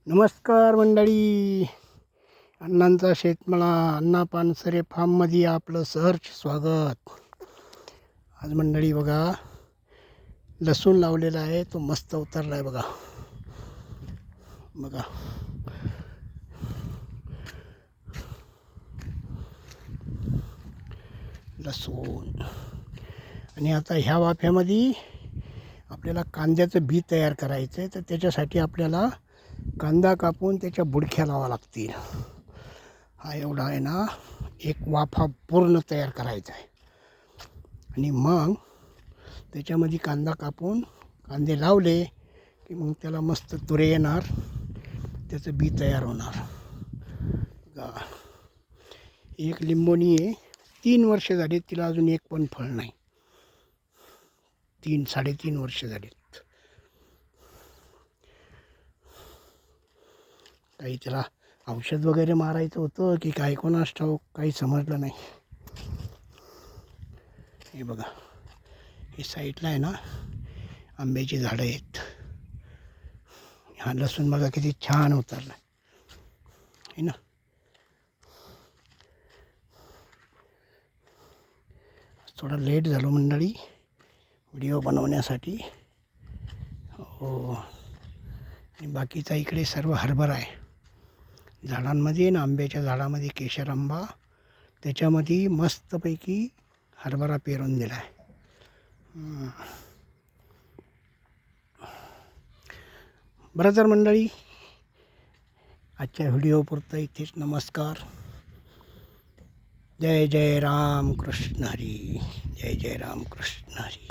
नमस्कार मंडळी. अण्णांचा शेतमाळा अण्णा पानसरे फार्ममध्ये आपलं सहर्ष स्वागत. आज मंडळी बघा, लसूण लावलेला आहे, तो मस्त उतरला आहे बघा. बघा लसूण. आणि आता ह्या वाफ्यामध्ये आपल्याला कांद्याचं बी तयार करायचं आहे, तर त्याच्यासाठी आपल्याला कांदा कापून त्याच्या बुडख्या लावा लागतील. हा एवढा आहे ना, एक वाफा पूर्ण तयार करायचा आहे. आणि मग त्याच्यामध्ये कांदा कापून कांदे लावले की मग त्याला मस्त तुरे येणार, त्याचं बी तयार होणार. एक लिंबोणी आहे, 3 वर्ष झाली, तिला अजून एक पण फळ नाही. 3-3.5 वर्ष झालीत. काही त्याला औषध वगैरे मारायचं होतं की काय कोणास ठाऊक, काही समजलं नाही. हे बघा, हे साईडला आहे ना आंब्याची झाडं आहेत. हा लसूण बघा किती छान उतरला आहे ना. थोडा लेट झालो मंडळी व्हिडिओ बनवण्यासाठी. हो, आणि बाकीचा इकडे सर्व हरभरा आहे झाडांमध्ये ना. आंब्याच्या झाडामध्ये केशर आंबा, त्याच्यामध्ये मस्तपैकी हरभरा पेरून दिला आहे. बरं तर मंडळी, आजच्या व्हिडिओपुरतं इथेच. नमस्कार. जय जय राम कृष्ण हरी. जय जय राम कृष्ण हरी.